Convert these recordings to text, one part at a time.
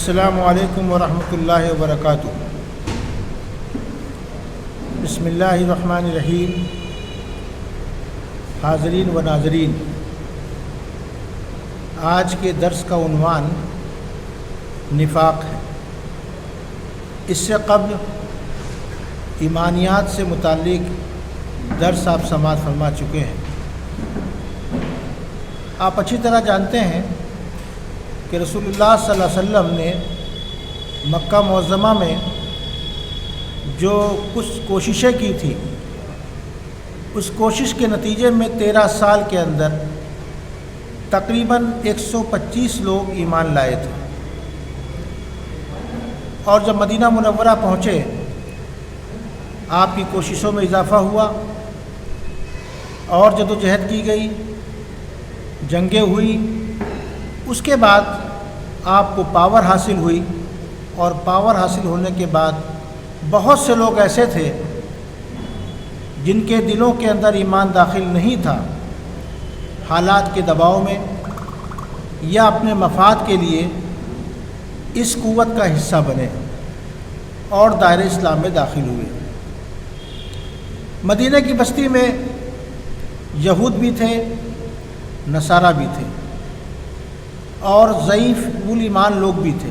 السلام علیکم ورحمۃ اللہ وبرکاتہ۔ بسم اللہ الرحمن الرحیم۔ حاضرین و ناظرین، آج کے درس کا عنوان نفاق ہے۔ اس سے قبل ایمانیات سے متعلق درس آپ سماعت فرما چکے ہیں۔ آپ اچھی طرح جانتے ہیں کہ رسول اللہ صلی اللہ علیہ وسلم نے مکہ معظمہ میں جو کچھ کوششیں کی تھی، اس کوشش کے نتیجے میں 13 سال کے اندر تقریباً 125 لوگ ایمان لائے تھے، اور جب مدینہ منورہ پہنچے آپ کی کوششوں میں اضافہ ہوا اور جدوجہد کی گئی، جنگیں ہوئی، اس کے بعد آپ کو پاور حاصل ہوئی، اور پاور حاصل ہونے کے بعد بہت سے لوگ ایسے تھے جن کے دلوں کے اندر ایمان داخل نہیں تھا، حالات کے دباؤ میں یا اپنے مفاد کے لیے اس قوت کا حصہ بنے اور دائرہ اسلام میں داخل ہوئے۔ مدینہ کی بستی میں یہود بھی تھے، نصارہ بھی تھے، اور ضعیف ایمان لوگ بھی تھے۔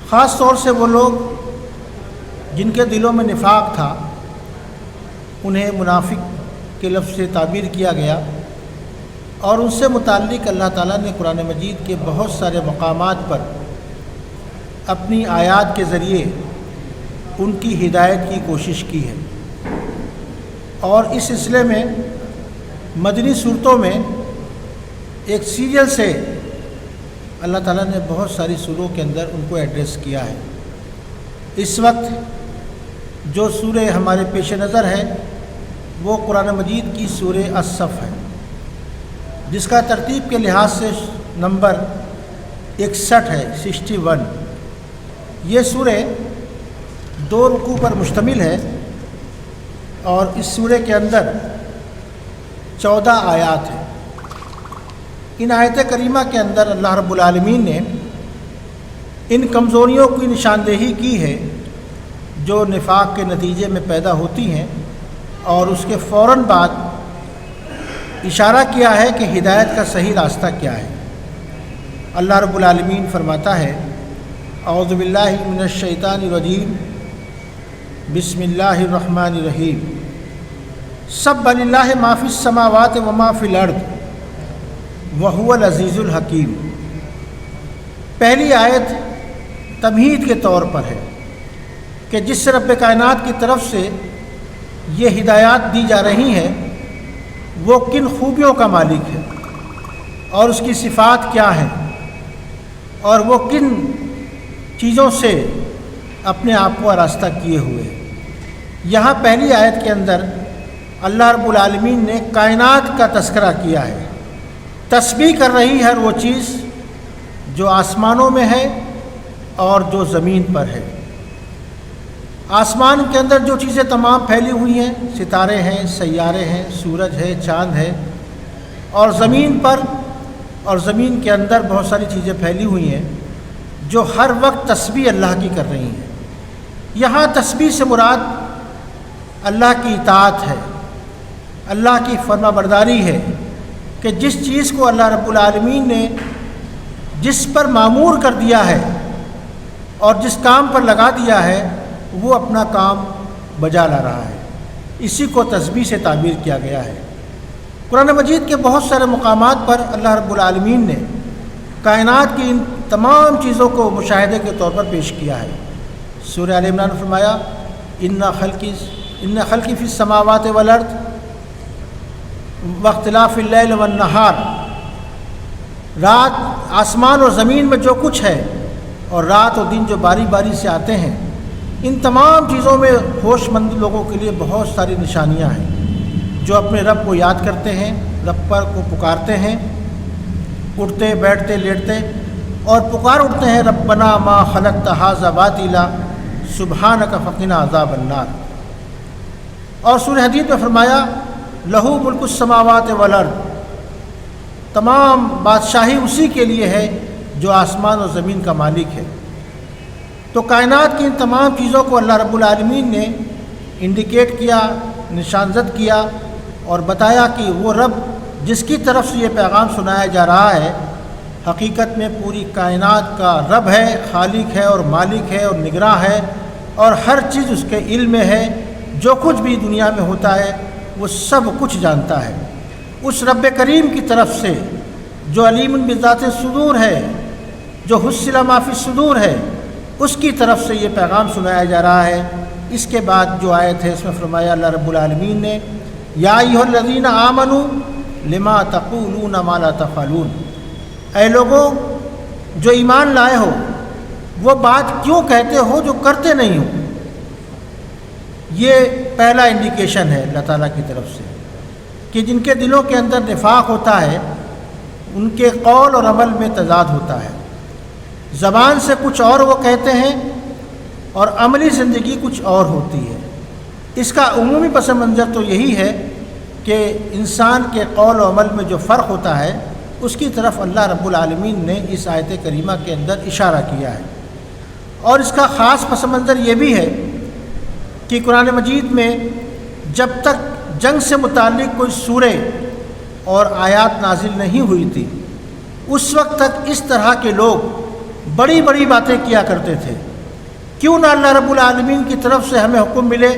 خاص طور سے وہ لوگ جن کے دلوں میں نفاق تھا، انہیں منافق کے لفظ سے تعبیر کیا گیا، اور ان سے متعلق اللہ تعالیٰ نے قرآن مجید کے بہت سارے مقامات پر اپنی آیات کے ذریعے ان کی ہدایت کی کوشش کی ہے۔ اور اس سلسلے میں مدنی صورتوں میں ایک سیریل سے اللہ تعالیٰ نے بہت ساری سوروں کے اندر ان کو ایڈریس کیا ہے۔ اس وقت جو سورہ ہمارے پیش نظر ہے وہ قرآن مجید کی سورہ الصف ہے، جس کا ترتیب کے لحاظ سے نمبر 61 ہے، 61۔ یہ سورہ 2 رکوع پر مشتمل ہے، اور اس سورہ کے اندر 14 آیات ہیں۔ ان آیت کریمہ کے اندر اللہ رب العالمین نے ان کمزوریوں کی نشاندہی کی ہے جو نفاق کے نتیجے میں پیدا ہوتی ہیں، اور اس کے فوراً بعد اشارہ کیا ہے کہ ہدایت کا صحیح راستہ کیا ہے۔ اللہ رب العالمین فرماتا ہے، اعوذ باللہ من الشیطان الرجیم، بسم اللہ الرحمن الرحیم، سبح للہ ما فی السماوات و ما فی الارض وَهُوَ الْعَزِيزُ الْحَكِيمُ۔ پہلی آیت تمہید کے طور پر ہے کہ جس رب کائنات کی طرف سے یہ ہدایات دی جا رہی ہیں وہ کن خوبیوں کا مالک ہے، اور اس کی صفات کیا ہیں، اور وہ کن چیزوں سے اپنے آپ کو آراستہ کیے ہوئے ہیں۔ یہاں پہلی آیت کے اندر اللہ رب العالمین نے کائنات کا تذکرہ کیا ہے۔ تسبیح کر رہی ہر وہ چیز جو آسمانوں میں ہے اور جو زمین پر ہے۔ آسمان کے اندر جو چیزیں تمام پھیلی ہوئی ہیں، ستارے ہیں، سیارے ہیں، سورج ہے، چاند ہے، اور زمین پر اور زمین کے اندر بہت ساری چیزیں پھیلی ہوئی ہیں جو ہر وقت تسبیح اللہ کی کر رہی ہیں۔ یہاں تسبیح سے مراد اللہ کی اطاعت ہے، اللہ کی فرما برداری ہے، کہ جس چیز کو اللہ رب العالمین نے جس پر معمور کر دیا ہے اور جس کام پر لگا دیا ہے وہ اپنا کام بجا لا رہا ہے، اسی کو تسبیح سے تعبیر کیا گیا ہے۔ قرآن مجید کے بہت سارے مقامات پر اللہ رب العالمین نے کائنات کی ان تمام چیزوں کو مشاہدے کے طور پر پیش کیا ہے۔ سورہ آل عمران نے فرمایا، ان خلقی فی السماوات والارض واختلاف اللیل والنہار، رات، آسمان اور زمین میں جو کچھ ہے، اور رات اور دن جو باری باری سے آتے ہیں، ان تمام چیزوں میں ہوش مند لوگوں کے لیے بہت ساری نشانیاں ہیں، جو اپنے رب کو یاد کرتے ہیں، رب پر کو پکارتے ہیں، اٹھتے بیٹھتے لیٹتے، اور پکار اٹھتے ہیں، ربنا ما خلقت ھذا باطلا سبحانک فقنا عذاب النار۔ اور سورہ حدید میں فرمایا، لہو ملک السماوات والارض، تمام بادشاہی اسی کے لیے ہے جو آسمان و زمین کا مالک ہے۔ تو کائنات کی ان تمام چیزوں کو اللہ رب العالمین نے انڈیکیٹ کیا، نشان زد کیا اور بتایا کہ وہ رب جس کی طرف سے یہ پیغام سنایا جا رہا ہے حقیقت میں پوری کائنات کا رب ہے، خالق ہے اور مالک ہے اور نگراں ہے، اور ہر چیز اس کے علم میں ہے۔ جو کچھ بھی دنیا میں ہوتا ہے وہ سب کچھ جانتا ہے۔ اس رب کریم کی طرف سے جو علیم بذات الصدور ہے، جو حصل ما فی الصدور ہے، اس کی طرف سے یہ پیغام سنایا جا رہا ہے۔ اس کے بعد جو آیت ہے اس میں فرمایا اللہ رب العالمین نے یا ایھا الذین آمنوا لما تقولون ما لا تفعلون، اے لوگوں جو ایمان لائے ہو وہ بات کیوں کہتے ہو جو کرتے نہیں ہو۔ یہ پہلا انڈیکیشن ہے اللہ تعالیٰ کی طرف سے کہ جن کے دلوں کے اندر نفاق ہوتا ہے ان کے قول اور عمل میں تضاد ہوتا ہے، زبان سے کچھ اور وہ کہتے ہیں اور عملی زندگی کچھ اور ہوتی ہے۔ اس کا عمومی پس منظر تو یہی ہے کہ انسان کے قول و عمل میں جو فرق ہوتا ہے اس کی طرف اللہ رب العالمین نے اس آیت کریمہ کے اندر اشارہ کیا ہے۔ اور اس کا خاص پس منظر یہ بھی ہے کہ قرآن مجید میں جب تک جنگ سے متعلق کوئی سورہ اور آیات نازل نہیں ہوئی تھی اس وقت تک اس طرح کے لوگ بڑی بڑی باتیں کیا کرتے تھے، کیوں نہ اللہ رب العالمین کی طرف سے ہمیں حکم ملے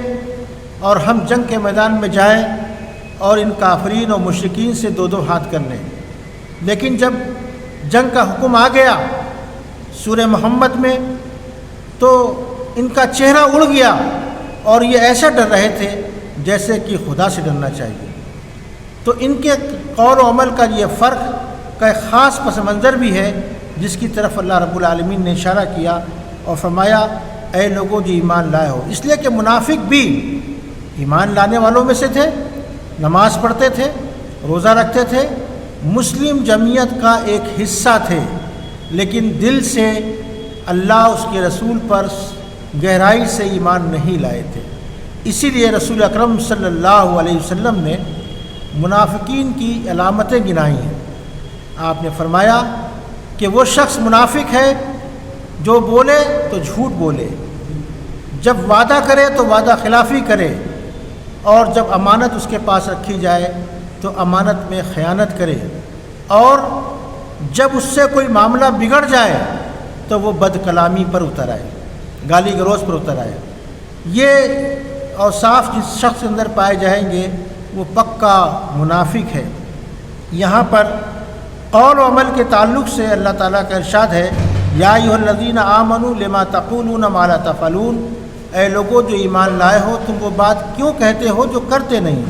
اور ہم جنگ کے میدان میں جائیں اور ان کافرین اور مشرکین سے دو دو ہاتھ کر لیں۔ لیکن جب جنگ کا حکم آ گیا سورہ محمد میں تو ان کا چہرہ اڑ گیا اور یہ ایسا ڈر رہے تھے جیسے کہ خدا سے ڈرنا چاہیے۔ تو ان کے قول و عمل کا یہ فرق کا ایک خاص پس منظر بھی ہے جس کی طرف اللہ رب العالمین نے اشارہ کیا اور فرمایا اے لوگوں جو ایمان لائے ہو۔ اس لیے کہ منافق بھی ایمان لانے والوں میں سے تھے، نماز پڑھتے تھے، روزہ رکھتے تھے، مسلم جمعیت کا ایک حصہ تھے، لیکن دل سے اللہ اس کے رسول پر گہرائی سے ایمان نہیں لائے تھے۔ اسی لیے رسول اکرم صلی اللہ علیہ وسلم نے منافقین کی علامتیں گنائی ہیں۔ آپ نے فرمایا کہ وہ شخص منافق ہے جو بولے تو جھوٹ بولے، جب وعدہ کرے تو وعدہ خلافی کرے، اور جب امانت اس کے پاس رکھی جائے تو امانت میں خیانت کرے، اور جب اس سے کوئی معاملہ بگڑ جائے تو وہ بد کلامی پر اتر آئے، گالی گلوچ پر اتر آئے۔ یہ اوصاف جس شخص کے اندر پائے جائیں گے وہ پکا منافق ہے۔ یہاں پر قول و عمل کے تعلق سے اللہ تعالیٰ کا ارشاد ہے یا ایھا الذین آمنوا لما تقولون ما لا تفعلون، اے لوگوں جو ایمان لائے ہو تم وہ بات کیوں کہتے ہو جو کرتے نہیں۔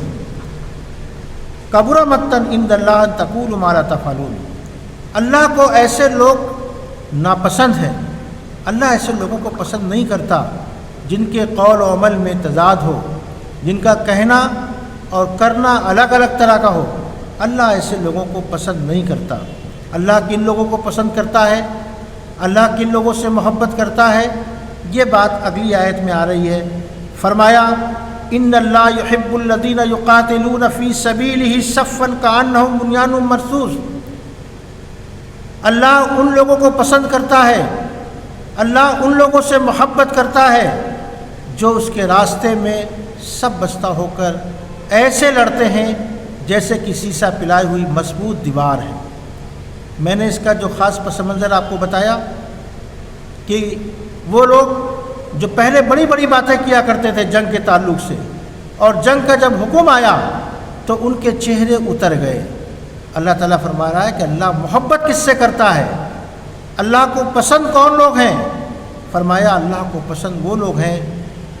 کبر مقتا عند اللہ ان تقولوا ما لا تفعلون، اللہ کو ایسے لوگ ناپسند ہیں، اللہ ایسے لوگوں کو پسند نہیں کرتا جن کے قول و عمل میں تضاد ہو، جن کا کہنا اور کرنا الگ الگ طرح کا ہو۔ اللہ ایسے لوگوں کو پسند نہیں کرتا۔ اللہ کن لوگوں کو پسند کرتا ہے، اللہ کن لوگوں سے محبت کرتا ہے، یہ بات اگلی آیت میں آ رہی ہے۔ فرمایا ان اللہ یحب الذین یقاتلون فی سبیلہ صفا کأنہم بنیان مرصوص، اللہ ان لوگوں کو پسند کرتا ہے، اللہ ان لوگوں سے محبت کرتا ہے جو اس کے راستے میں سب بستہ ہو کر ایسے لڑتے ہیں جیسے کہ سیسا پلائی ہوئی مضبوط دیوار ہے۔ میں نے اس کا جو خاص پس منظر آپ کو بتایا کہ وہ لوگ جو پہلے بڑی بڑی باتیں کیا کرتے تھے جنگ کے تعلق سے، اور جنگ کا جب حکم آیا تو ان کے چہرے اتر گئے۔ اللہ تعالیٰ فرما رہا ہے کہ اللہ محبت کس سے کرتا ہے، اللہ کو پسند کون لوگ ہیں؟ فرمایا اللہ کو پسند وہ لوگ ہیں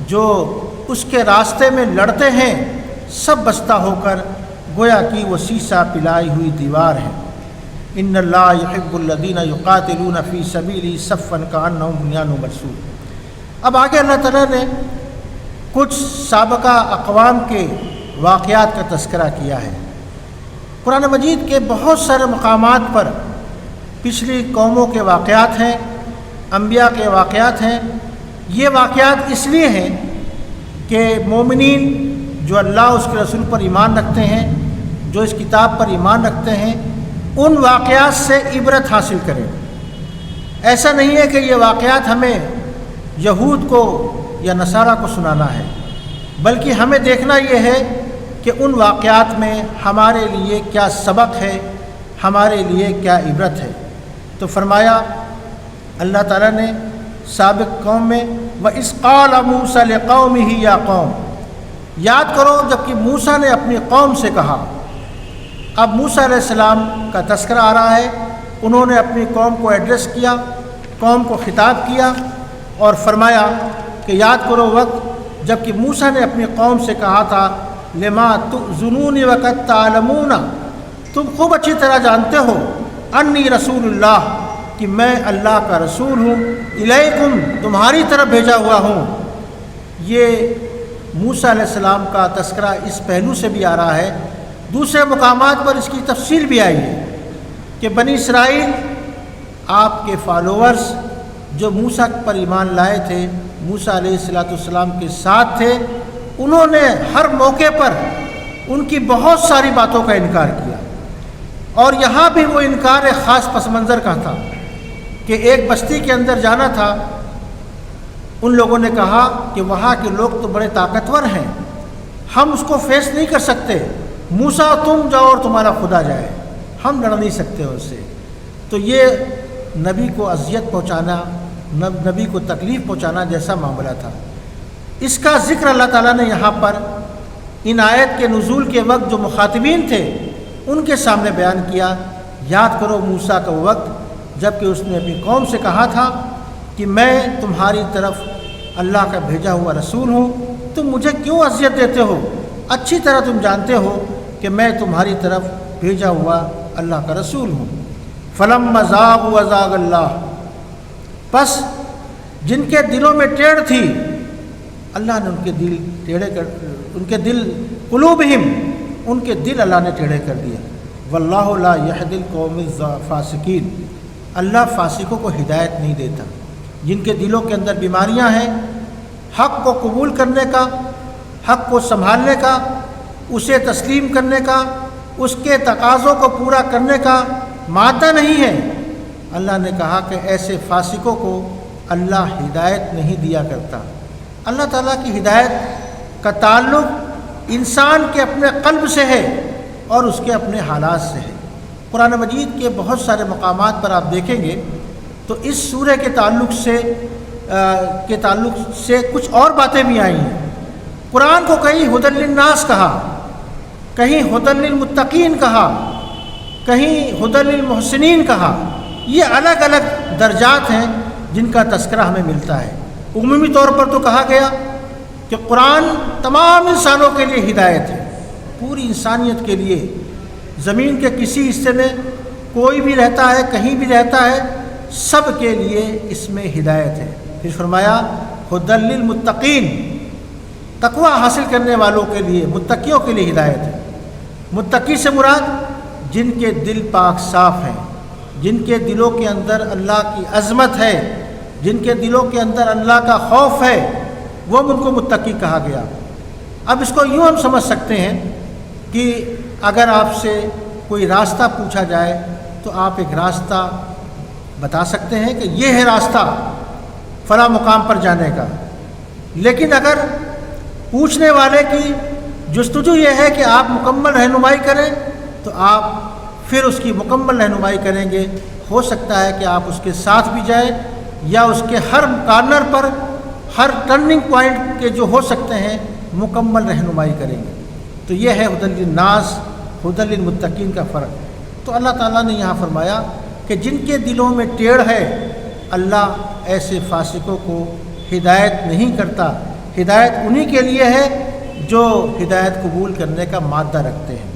جو اس کے راستے میں لڑتے ہیں سب بستہ ہو کر، گویا کہ وہ سیسا پلائی ہوئی دیوار ہے۔ ان اللہ یحب الذین یقاتلون فی سبیلہ صفا کأنہم بنیان مرصوص۔ اب آگے اللہ تعالیٰ نے کچھ سابقہ اقوام کے واقعات کا تذکرہ کیا ہے۔ قرآن مجید کے بہت سارے مقامات پر پچھلی قوموں کے واقعات ہیں، انبیاء کے واقعات ہیں۔ یہ واقعات اس لیے ہیں کہ مومنین جو اللہ اس کے رسول پر ایمان رکھتے ہیں، جو اس کتاب پر ایمان رکھتے ہیں، ان واقعات سے عبرت حاصل کریں۔ ایسا نہیں ہے کہ یہ واقعات ہمیں یہود کو یا نصارہ کو سنانا ہے، بلکہ ہمیں دیکھنا یہ ہے کہ ان واقعات میں ہمارے لیے کیا سبق ہے، ہمارے لیے کیا عبرت ہے۔ تو فرمایا اللہ تعالیٰ نے سابق قوم میں وَإِذْ قَالَ مُوسَىٰ لِقَوْمِهِ يَا قَوْمِ، یاد کرو جب کہ موسیٰ نے اپنی قوم سے کہا۔ اب موسیٰ علیہ السلام کا تذکرہ آ رہا ہے، انہوں نے اپنی قوم کو ایڈریس کیا، قوم کو خطاب کیا اور فرمایا کہ یاد کرو وقت جب کہ موسیٰ نے اپنی قوم سے کہا تھا لما تؤذنونی وقد تعلمون، تم خوب اچھی طرح جانتے ہو انی رسول اللہ، کہ میں اللہ کا رسول ہوں، الیکم تمہاری طرف بھیجا ہوا ہوں۔ یہ موسیٰ علیہ السلام کا تذکرہ اس پہلو سے بھی آ رہا ہے، دوسرے مقامات پر اس کی تفصیل بھی آئی ہے کہ بنی اسرائیل آپ کے فالوورز جو موسیٰ پر ایمان لائے تھے، موسیٰ علیہ السلام کے ساتھ تھے، انہوں نے ہر موقع پر ان کی بہت ساری باتوں کا انکار کیا، اور یہاں بھی وہ انکار ایک خاص پس منظر کا تھا کہ ایک بستی کے اندر جانا تھا، ان لوگوں نے کہا کہ وہاں کے لوگ تو بڑے طاقتور ہیں، ہم اس کو فیس نہیں کر سکتے، موسیٰ تم جاؤ اور تمہارا خدا جائے، ہم لڑ نہیں سکتے اس سے۔ تو یہ نبی کو اذیت پہنچانا، نبی کو تکلیف پہنچانا جیسا معاملہ تھا۔ اس کا ذکر اللہ تعالیٰ نے یہاں پر ان آیت کے نزول کے وقت جو مخاطبین تھے ان کے سامنے بیان کیا۔ یاد کرو موسیٰ کا وہ وقت جب کہ اس نے اپنی قوم سے کہا تھا کہ میں تمہاری طرف اللہ کا بھیجا ہوا رسول ہوں، تم مجھے کیوں اذیت دیتے ہو؟ اچھی طرح تم جانتے ہو کہ میں تمہاری طرف بھیجا ہوا اللہ کا رسول ہوں۔ فلما زاغوا ازاغ اللہ، پس جن کے دلوں میں ٹیڑھ تھی اللہ نے ان کے دل ٹیڑھے کر، ان کے دل قلوبہم، ان کے دل اللہ نے ٹیڑھے کر دیا۔ واللہ لا یہدی القوم الفاسقین، اللہ فاسقوں کو ہدایت نہیں دیتا۔ جن کے دلوں کے اندر بیماریاں ہیں، حق کو قبول کرنے کا، حق کو سنبھالنے کا، اسے تسلیم کرنے کا، اس کے تقاضوں کو پورا کرنے کا مادہ نہیں ہے، اللہ نے کہا کہ ایسے فاسقوں کو اللہ ہدایت نہیں دیا کرتا۔ اللہ تعالیٰ کی ہدایت کا تعلق انسان کے اپنے قلب سے ہے اور اس کے اپنے حالات سے ہے۔ قرآن مجید کے بہت سارے مقامات پر آپ دیکھیں گے تو اس سورہ کے تعلق سے کچھ اور باتیں بھی آئی ہیں۔ قرآن کو کہیں ہدی للناس کہا، کہیں ہدی للمتقین کہا، کہیں ہدی للمحسنین کہا۔ یہ الگ الگ درجات ہیں جن کا تذکرہ ہمیں ملتا ہے۔ عمومی طور پر تو کہا گیا کہ قرآن تمام انسانوں کے لیے ہدایت ہے، پوری انسانیت کے لیے، زمین کے کسی حصے میں کوئی بھی رہتا ہے، کہیں بھی رہتا ہے، سب کے لیے اس میں ہدایت ہے۔ پھر فرمایا ہدی للمتقین، تقوی حاصل کرنے والوں کے لیے، متقیوں کے لیے ہدایت ہے۔ متقی سے مراد جن کے دل پاک صاف ہیں، جن کے دلوں کے اندر اللہ کی عظمت ہے، جن کے دلوں کے اندر اللہ کا خوف ہے، وہ ان کو متقی کہا گیا۔ اب اس کو یوں ہم سمجھ سکتے ہیں کہ اگر آپ سے کوئی راستہ پوچھا جائے تو آپ ایک راستہ بتا سکتے ہیں کہ یہ ہے راستہ فلاں مقام پر جانے کا، لیکن اگر پوچھنے والے کی جستجو یہ ہے کہ آپ مکمل رہنمائی کریں تو آپ پھر اس کی مکمل رہنمائی کریں گے۔ ہو سکتا ہے کہ آپ اس کے ساتھ بھی جائیں یا اس کے ہر کارنر پر، ہر ٹرننگ پوائنٹ کے جو ہو سکتے ہیں مکمل رہنمائی کریں گے۔ تو یہ ہے ہدی للناس، ہدی للمتقین کا فرق۔ تو اللہ تعالیٰ نے یہاں فرمایا کہ جن کے دلوں میں ٹیڑھ ہے اللہ ایسے فاسقوں کو ہدایت نہیں کرتا۔ ہدایت انہی کے لیے ہے جو ہدایت قبول کرنے کا مادہ رکھتے ہیں۔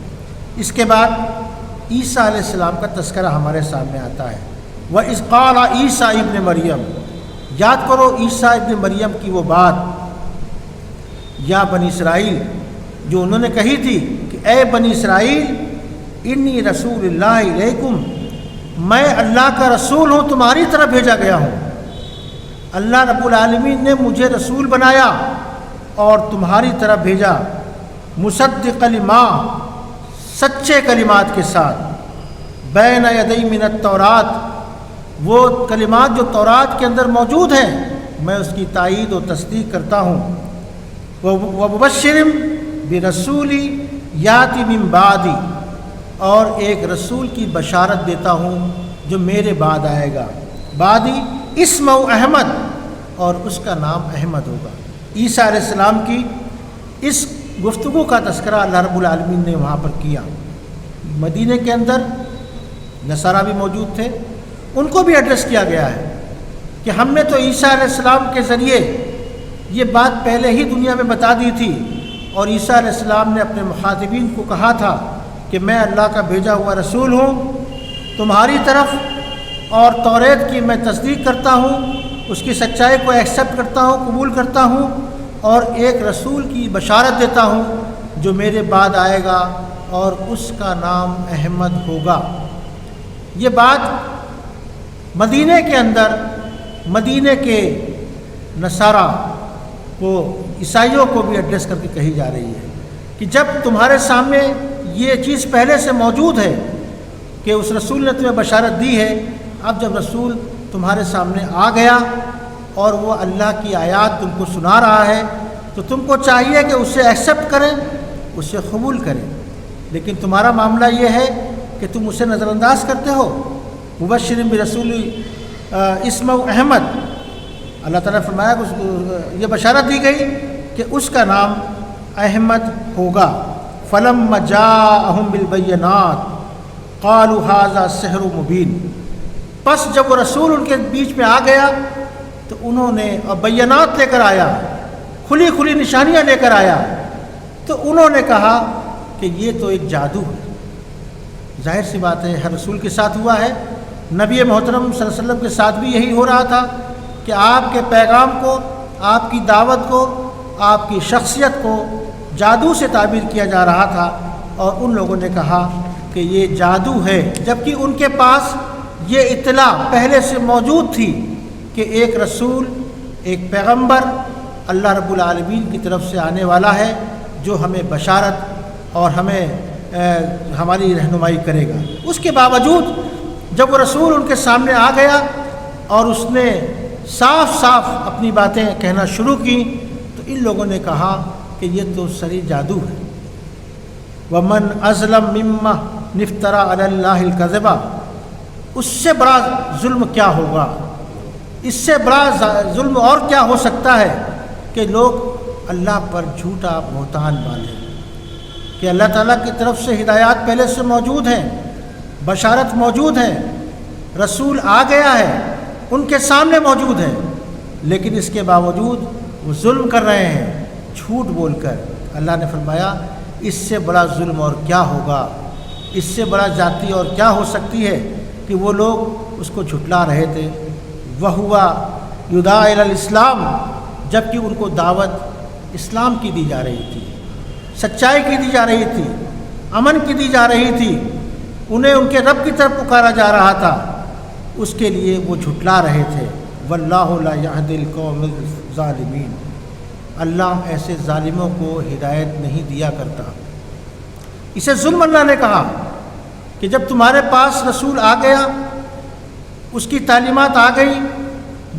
اس کے بعد عیسیٰ علیہ السلام کا تذکرہ ہمارے سامنے آتا ہے۔ وَإِذْ قَالَ عِیسیٰ ابن مریم، یاد کرو عیسیٰ ابن مریم کی وہ بات، یا بنی اسرائیل، جو انہوں نے کہی تھی کہ اے بنی اسرائیل انی رسول اللہ علیکم، میں اللہ کا رسول ہوں، تمہاری طرف بھیجا گیا ہوں۔ اللہ رب العالمین نے مجھے رسول بنایا اور تمہاری طرف بھیجا، مصدق لما، سچے کلمات کے ساتھ، بین یدی من التورات، وہ کلمات جو تورات کے اندر موجود ہیں میں اس کی تائید و تصدیق کرتا ہوں۔ وَمُبَشِّرٍ بِرَسُولٍ یَأْتِی مِن بَعْدِی، اور ایک رسول کی بشارت دیتا ہوں جو میرے بعد آئے گا۔ بعدی اسمہ احمد، اور اس کا نام احمد ہوگا۔ عیسیٰ علیہ السلام کی اس گفتگو کا تذکرہ اللہ رب العالمین نے وہاں پر کیا۔ مدینے کے اندر نصارہ بھی موجود تھے، ان کو بھی ایڈریس کیا گیا ہے کہ ہم نے تو عیسیٰ علیہ السلام کے ذریعے یہ بات پہلے ہی دنیا میں بتا دی تھی، اور عیسیٰ علیہ السلام نے اپنے مخاطبین کو کہا تھا کہ میں اللہ کا بھیجا ہوا رسول ہوں تمہاری طرف، اور توریت کی میں تصدیق کرتا ہوں، اس کی سچائی کو ایکسیپٹ کرتا ہوں، قبول کرتا ہوں، اور ایک رسول کی بشارت دیتا ہوں جو میرے بعد آئے گا اور اس کا نام احمد ہوگا۔ یہ بات مدینے کے اندر مدینے کے نصارہ کو، عیسائیوں کو بھی ایڈریس کر کے کہی جا رہی ہے کہ جب تمہارے سامنے یہ چیز پہلے سے موجود ہے کہ اس رسول نے تمہیں بشارت دی ہے، اب جب رسول تمہارے سامنے آ گیا اور وہ اللہ کی آیات تم کو سنا رہا ہے تو تم کو چاہیے کہ اسے ایکسیپٹ کریں، اسے قبول کریں، لیکن تمہارا معاملہ یہ ہے کہ تم اسے نظر انداز کرتے ہو۔ مبشر برسول اسمہ احمد، اللہ تعالیٰ نے فرمایا کہ اس کو یہ بشارت دی گئی کہ اس کا نام احمد ہوگا۔ فلما جاءہم بالبینات قالوا ھذا سحر مبین، پس جب وہ رسول ان کے بیچ میں آ گیا تو انہوں نے بینات لے کر آیا، کھلی کھلی نشانیاں لے کر آیا، تو انہوں نے کہا کہ یہ تو ایک جادو ہے۔ ظاہر سی بات ہے، ہر رسول کے ساتھ ہوا ہے، نبی محترم صلی اللہ علیہ وسلم کے ساتھ بھی یہی ہو رہا تھا کہ آپ کے پیغام کو، آپ کی دعوت کو، آپ کی شخصیت کو جادو سے تعبیر کیا جا رہا تھا، اور ان لوگوں نے کہا کہ یہ جادو ہے، جبکہ ان کے پاس یہ اطلاع پہلے سے موجود تھی کہ ایک رسول، ایک پیغمبر اللہ رب العالمین کی طرف سے آنے والا ہے جو ہمیں بشارت اور ہمیں ہماری رہنمائی کرے گا۔ اس کے باوجود جب وہ رسول ان کے سامنے آ گیا اور اس نے صاف صاف اپنی باتیں کہنا شروع کی تو ان لوگوں نے کہا کہ یہ تو سری جادو ہے۔ وَمَنْ أَظْلَمَ مِمَّنِ افْتَرَىٰ عَلَى اللَّهِ الْكَذِبَ، اس سے بڑا ظلم کیا ہوگا، اس سے بڑا ظلم اور کیا ہو سکتا ہے کہ لوگ اللہ پر جھوٹا بہتان باندھیں، کہ اللہ تعالیٰ کی طرف سے ہدایات پہلے سے موجود ہیں، بشارت موجود ہے، رسول آ گیا ہے، ان کے سامنے موجود ہے، لیکن اس کے باوجود وہ ظلم کر رہے ہیں جھوٹ بول کر۔ اللہ نے فرمایا اس سے بڑا ظلم اور کیا ہوگا، اس سے بڑا ذاتی اور کیا ہو سکتی ہے کہ وہ لوگ اس کو جھٹلا رہے تھے۔ وَهُوَ يُدْعَىٰ إِلَى الْإِسْلَامِ، جبکہ ان کو دعوت اسلام کی دی جا رہی تھی، سچائی کی دی جا رہی تھی، امن کی دی جا رہی تھی، انہیں ان کے رب کی طرف پکارا جا رہا تھا، اس کے لیے وہ جھٹلا رہے تھے۔ وَاللَّهُ لَا يَهْدِي الْقَوْمَ الظَّالِمِينَ، اللہ ایسے ظالموں کو ہدایت نہیں دیا کرتا۔ اسے ظلم اللہ نے کہا کہ جب تمہارے پاس رسول آ گیا، اس کی تعلیمات آ گئی،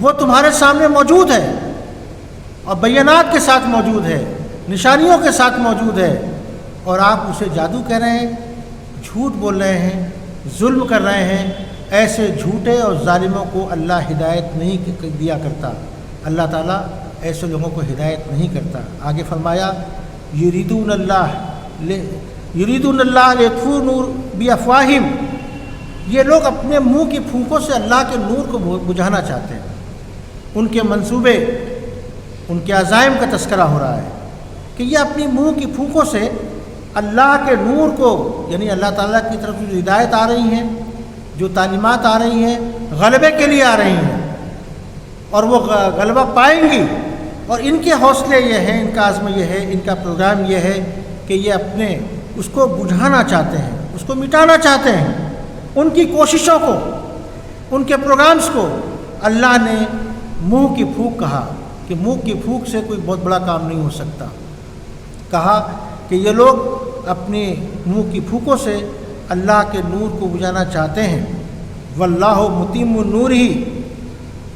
وہ تمہارے سامنے موجود ہے اور بینات کے ساتھ موجود ہے، نشانیوں کے ساتھ موجود ہے، اور آپ اسے جادو کہہ رہے ہیں، جھوٹ بول رہے ہیں، ظلم کر رہے ہیں۔ ایسے جھوٹے اور ظالموں کو اللہ ہدایت نہیں دیا کرتا، اللہ تعالیٰ ایسے لوگوں کو ہدایت نہیں کرتا۔ آگے فرمایا یریدون اللہ لیطفئوا نور بافواہہم، یہ لوگ اپنے منہ کی پھونکوں سے اللہ کے نور کو بجھانا چاہتے ہیں۔ ان کے منصوبے، ان کے عزائم کا تذکرہ ہو رہا ہے کہ یہ اپنی منہ کی پھونکوں سے اللہ کے نور کو، یعنی اللہ تعالیٰ کی طرف جو ہدایت آ رہی ہیں، جو تعلیمات آ رہی ہیں، غلبے کے لیے آ رہی ہیں، اور وہ غلبہ پائیں گی، اور ان کے حوصلے یہ ہیں، ان کا عزم یہ ہے، ان کا پروگرام یہ ہے کہ یہ اپنے اس کو بجھانا چاہتے ہیں، اس کو مٹانا چاہتے ہیں۔ ان کی کوششوں کو، ان کے پروگرامز کو اللہ نے منہ کی پھونک کہا کہ منہ کی پھونک سے کوئی بہت بڑا کام نہیں ہو سکتا۔ کہا کہ یہ لوگ اپنی منہ کی پھونکوں سے اللہ کے نور کو بجھانا چاہتے ہیں۔ واللہ متم النور ہی،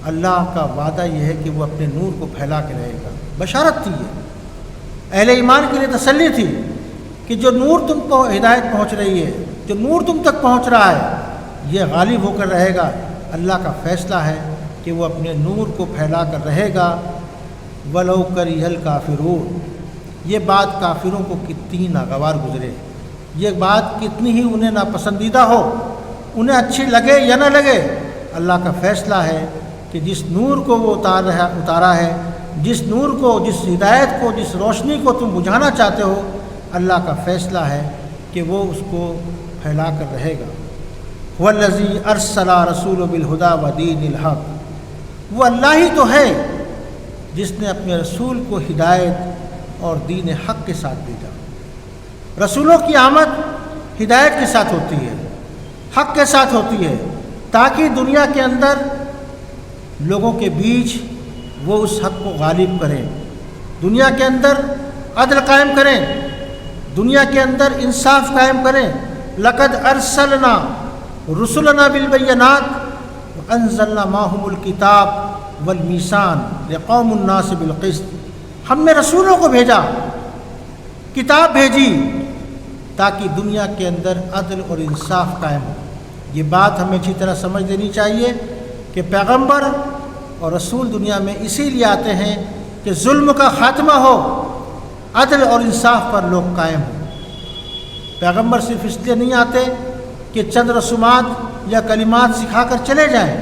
اللہ کا وعدہ یہ ہے کہ وہ اپنے نور کو پھیلا کے رہے گا۔ بشارت تھی یہ، اہل ایمان کے لیے تسلی تھی کہ جو نور تم کو ہدایت پہنچ رہی ہے، جو نور تم تک پہنچ رہا ہے، یہ غالب ہو کر رہے گا۔ اللہ کا فیصلہ ہے کہ وہ اپنے نور کو پھیلا کر رہے گا۔ وَلَوْ كَرِهَ الْكَافِرُونَ، یہ بات کافروں کو کتنی ناگوار گزرے، یہ بات کتنی ہی انہیں ناپسندیدہ ہو، انہیں اچھی لگے یا نہ لگے، اللہ کا فیصلہ ہے کہ جس نور کو وہ اتارا ہے، جس نور کو، جس ہدایت کو، جس روشنی کو تم بجھانا چاہتے ہو، اللہ کا فیصلہ ہے کہ وہ اس کو پھیلا کر رہے گا۔ وَالَّذِي أَرْسَلَ رَسُولَهُ بِالْهُدَى وَدِينِ الْحَقِّ، وہ اللہ ہی تو ہے جس نے اپنے رسول کو ہدایت اور دین حق کے ساتھ بھیجا۔ رسولوں کی آمد ہدایت کے ساتھ ہوتی ہے، حق کے ساتھ ہوتی ہے، تاکہ دنیا کے اندر لوگوں کے بیچ وہ اس حق کو غالب کریں، دنیا کے اندر عدل قائم کریں، دنیا کے اندر انصاف قائم کریں۔ لقد ارسلنا رسلنا بالبینات وانزلنا معهم الکتاب والمیزان لقوم الناس بالقسط، ہم نے رسولوں کو بھیجا، کتاب بھیجی تاکہ دنیا کے اندر عدل اور انصاف قائم ہو۔ یہ بات ہمیں اچھی طرح سمجھ لینی چاہیے کہ پیغمبر اور رسول دنیا میں اسی لیے آتے ہیں کہ ظلم کا خاتمہ ہو، عدل اور انصاف پر لوگ قائم ہوں۔ پیغمبر صرف اس لیے نہیں آتے کہ چند رسومات یا کلمات سکھا کر چلے جائیں۔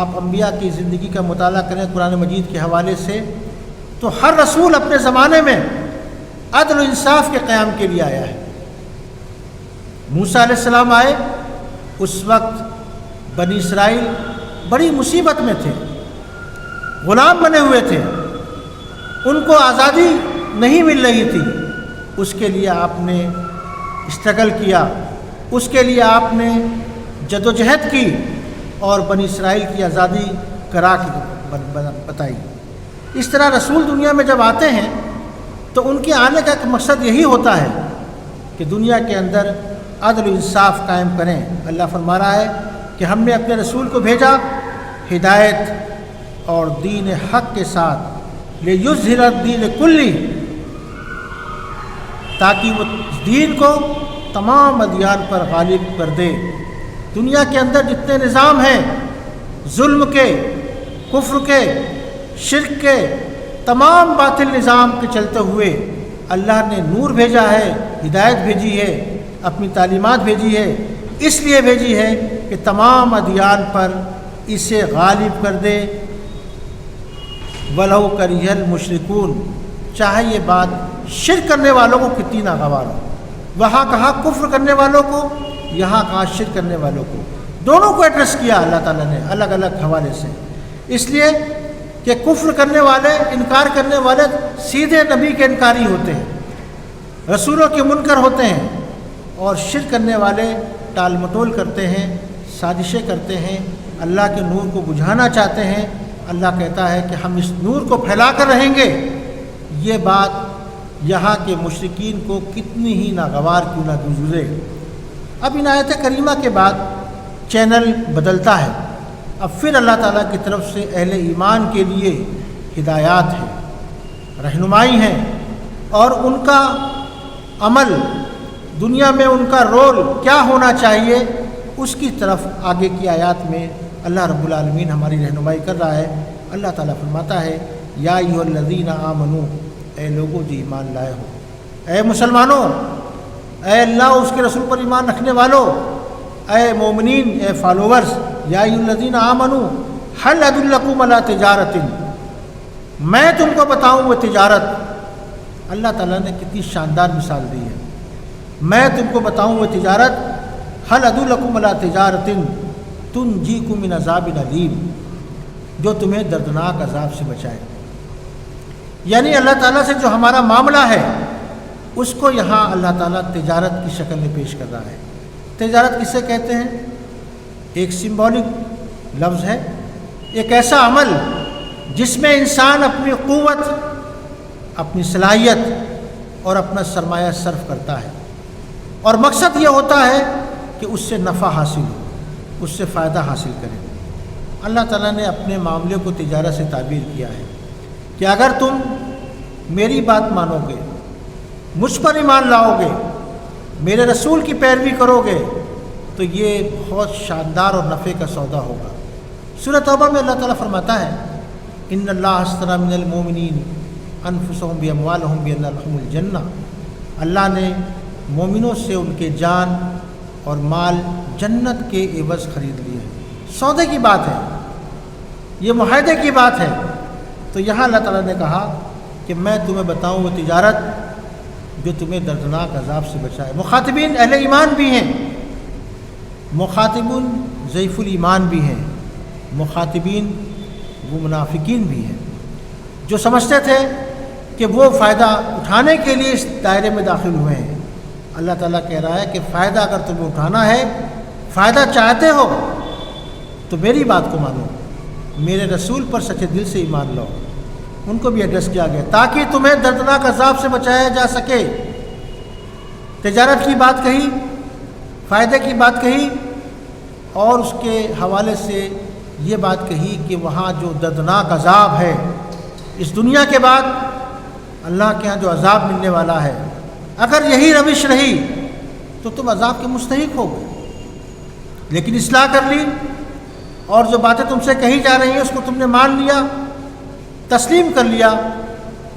آپ انبیاء کی زندگی کا مطالعہ کریں قرآن مجید کے حوالے سے، تو ہر رسول اپنے زمانے میں عدل و انصاف کے قیام کے لیے آیا ہے۔ موسیٰ علیہ السلام آئے، اس وقت بنی اسرائیل بڑی مصیبت میں تھے، غلام بنے ہوئے تھے، ان کو آزادی نہیں مل رہی تھی۔ اس کے لیے آپ نے اسٹرگل کیا، اس کے لیے آپ نے جدوجہد کی اور بنی اسرائیل کی آزادی کرا کے بتائی۔ اس طرح رسول دنیا میں جب آتے ہیں تو ان کے آنے کا ایک مقصد یہی ہوتا ہے کہ دنیا کے اندر عدل و انصاف قائم کریں۔ اللہ فرما رہا ہے کہ ہم نے اپنے رسول کو بھیجا ہدایت اور دین حق کے ساتھ، لِیُظْہِرَ الدِّینَ کُلِّهِ، تاکہ وہ دین کو تمام ادیان پر غالب کر دے۔ دنیا کے اندر جتنے نظام ہیں، ظلم کے، کفر کے، شرک کے، تمام باطل نظام کے چلتے ہوئے اللہ نے نور بھیجا ہے، ہدایت بھیجی ہے، اپنی تعلیمات بھیجی ہے، اس لیے بھیجی ہے کہ تمام ادیان پر اسے غالب کر دے۔ وَلَوْ كَرِهَ الْمُشْرِكُونَ، چاہے یہ بات شرک کرنے والوں کو کتنی ناگوار ہو، وہاں کہا کفر کرنے والوں کو، یہاں کہا شرک کرنے والوں کو، دونوں کو ایڈریس کیا اللہ تعالیٰ نے الگ الگ حوالے سے، اس لیے کہ کفر کرنے والے، انکار کرنے والے سیدھے نبی کے انکاری ہوتے ہیں، رسولوں کے منکر ہوتے ہیں، اور شرک کرنے والے ٹال مٹول کرتے ہیں، سازشیں کرتے ہیں، اللہ کے نور کو بجھانا چاہتے ہیں۔ اللہ کہتا ہے کہ ہم اس نور کو پھیلا کر رہیں گے۔ یہ بات یہاں کے مشرکین کو کتنی ہی ناگوار کیوں نہ گزرے۔ اب ان آیت کریمہ کے بعد چینل بدلتا ہے، اب پھر اللہ تعالیٰ کی طرف سے اہل ایمان کے لیے ہدایات ہیں، رہنمائی ہیں، اور ان کا عمل دنیا میں ان کا رول کیا ہونا چاہیے، اس کی طرف آگے کی آیات میں اللہ رب العالمین ہماری رہنمائی کر رہا ہے۔ اللہ تعالیٰ فرماتا ہے یا ایھا الذین آمنو، اے لوگوں جو ایمان لائے ہو، اے مسلمانوں، اے اللہ اس کے رسول پر ایمان رکھنے والوں، اے مومنین، اے فالوورز، یا ایھا الذین آمنو ھل ادلکم علی تجارت، میں تم کو بتاؤں وہ تجارت۔ اللہ تعالیٰ نے کتنی شاندار مثال دی ہے، میں تم کو بتاؤں وہ تجارت، ھل ادلکم علی تجارت تنجیکم من عذاب علیم، جو تمہیں دردناک عذاب سے بچائے۔ یعنی اللہ تعالیٰ سے جو ہمارا معاملہ ہے اس کو یہاں اللہ تعالیٰ تجارت کی شکل میں پیش کر رہا ہے۔ تجارت کسے کہتے ہیں؟ ایک سمبولک لفظ ہے، ایک ایسا عمل جس میں انسان اپنی قوت، اپنی صلاحیت اور اپنا سرمایہ صرف کرتا ہے، اور مقصد یہ ہوتا ہے کہ اس سے نفع حاصل ہو، اس سے فائدہ حاصل کریں۔ اللہ تعالیٰ نے اپنے معاملے کو تجارت سے تعبیر کیا ہے کہ اگر تم میری بات مانو گے، مجھ پر ایمان لاؤ گے، میرے رسول کی پیروی کرو گے تو یہ بہت شاندار اور نفع کا سودا ہوگا۔ سورۃ توبہ میں اللہ تعالیٰ فرماتا ہے ان اللہ اشتری من المؤمنین انفسهم باموالهم بان لهم الجنہ، اللہ نے مومنوں سے ان کے جان اور مال جنت کے عوض خرید لیے ہیں۔ سودے کی بات ہے، یہ معاہدے کی بات ہے۔ تو یہاں اللہ تعالیٰ نے کہا کہ میں تمہیں بتاؤں وہ تجارت جو تمہیں دردناک عذاب سے بچائے۔ مخاطبین اہل ایمان بھی ہیں، مخاطبون ضعیف الایمان بھی ہیں، مخاطبین وہ منافقین بھی ہیں جو سمجھتے تھے کہ وہ فائدہ اٹھانے کے لیے اس دائرے میں داخل ہوئے ہیں۔ اللہ تعالیٰ کہہ رہا ہے کہ فائدہ اگر تمہیں اٹھانا ہے، فائدہ چاہتے ہو تو میری بات کو مانو، میرے رسول پر سچے دل سے ایمان لاؤ۔ ان کو بھی ایڈریس کیا گیا تاکہ تمہیں دردناک عذاب سے بچایا جا سکے۔ تجارت کی بات کہی، فائدے کی بات کہی، اور اس کے حوالے سے یہ بات کہی کہ وہاں جو دردناک عذاب ہے اس دنیا کے بعد اللہ کے ہاں جو عذاب ملنے والا ہے، اگر یہی روش رہی تو تم عذاب کے مستحق ہو گئے۔ لیکن اصلاح کر لی اور جو باتیں تم سے کہی جا رہی ہیں اس کو تم نے مان لیا، تسلیم کر لیا،